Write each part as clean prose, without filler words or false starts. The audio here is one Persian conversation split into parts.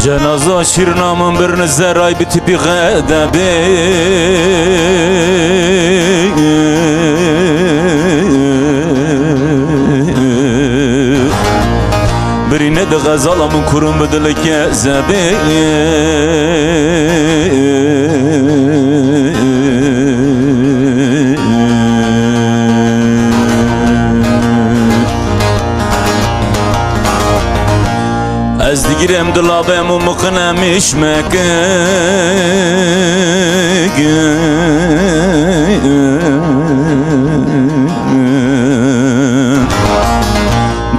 جنازه شیرنامم بر نزرای به تیپی غدبه برینه ده غزالمون کرم بدل که زبه از دیگرم دلابم و مقنمش مکه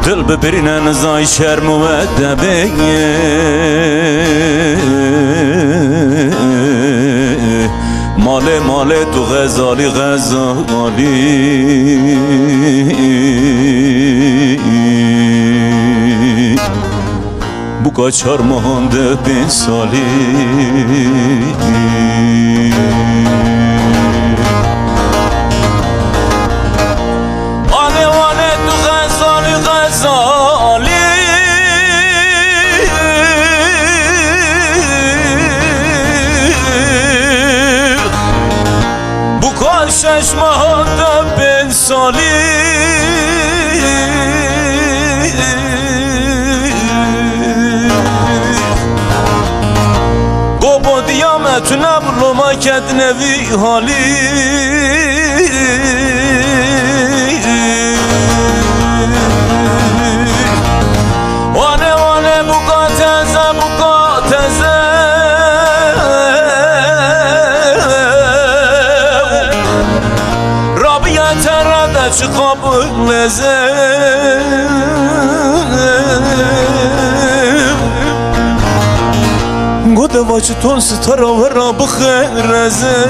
دل ببرینه نزای شرم و دبه مال تو غزالی بو چار مانده 5 سالی آله تو غزالی بو 6 مانده 5 سالی تو نبلو ما کد نوی حالی وانه بکا تزه رابیه ترده چه خواب لزه گوده واجه تون ستاره و را بخرزه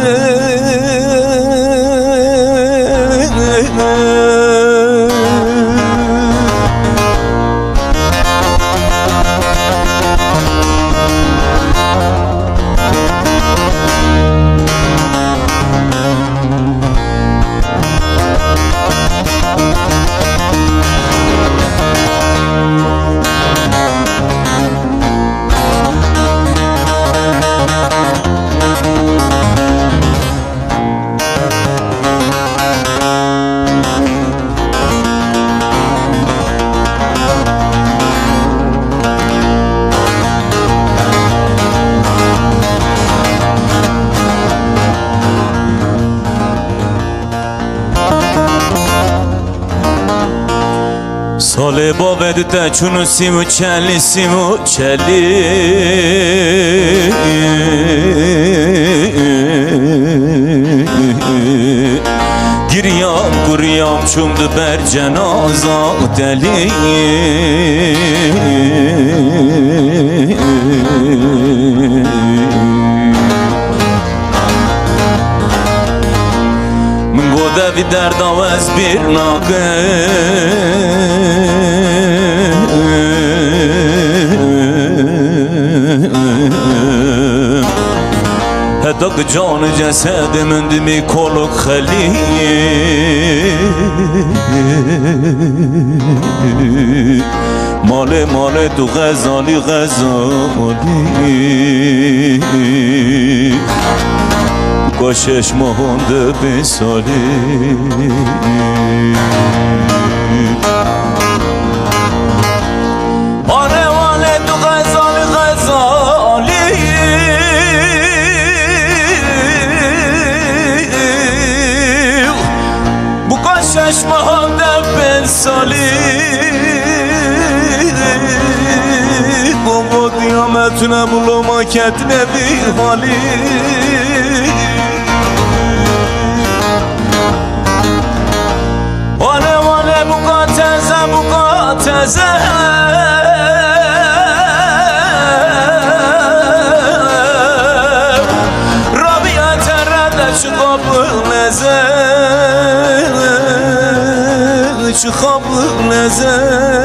سال با ودته چونو سیمو چلی گریام چومده بر جنازه دلی من گوده وی درد آوز بیر ناگه هداك جان جسد من دمي كولك خلي مال تو غزالی کاشش مانده 5 سالی چشمانده 5 سالی بابا دیامتونه بلو ما کت نبی حالی وانه بکا تزه رابیه ترده چقاب نزه چه خواب نزد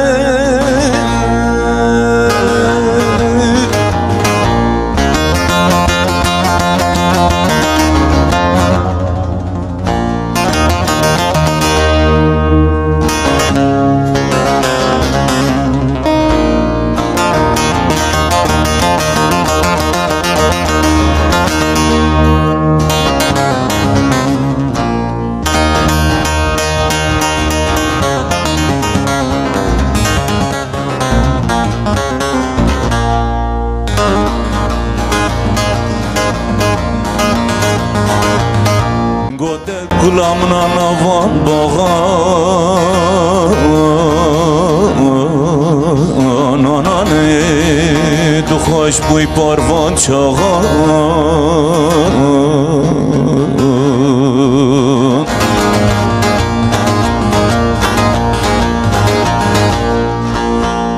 Gulamına navan bağan Ananı du xoş buy parvan çağan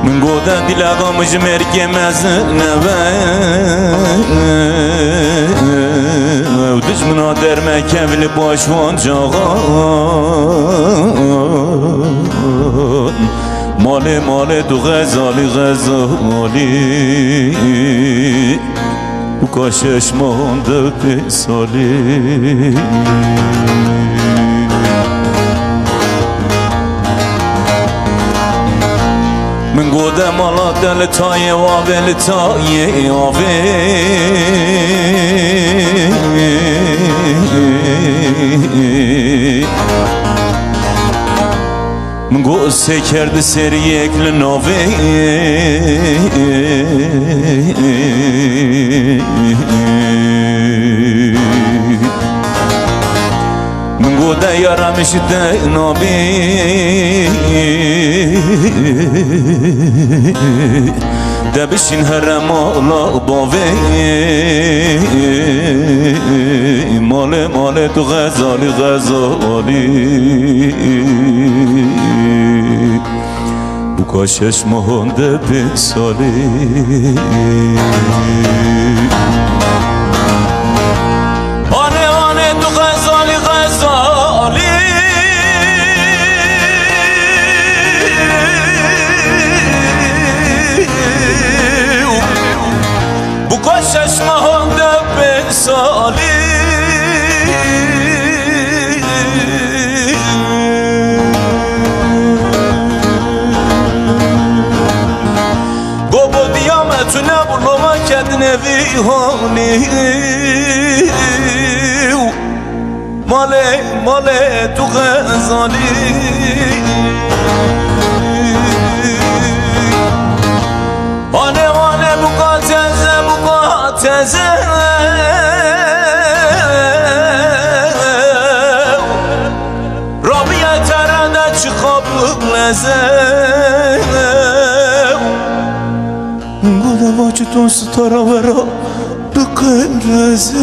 من گودن دیلگا مجمر که مزنوه و دشمنا در مکمل باشوان جاغان مال دو غزالی و کاشش مانده پسالی من گودم آلا دل تای وابل تای آوه من گوسه کرده سری اکل ناوه من گوده یارمش ده نابی ده بشین هرم آلا باوه مال تو غزالی بو کاشش مهنده بسالی آنه تو غزالی بو کاشش مهنده بسالی تو نبولو ما کدنه ویهانی ماله تو غزالی آنه بقاتزه رابیه ترنده چی خواب لزه گوده واجه تون ستاره ورا بقرزه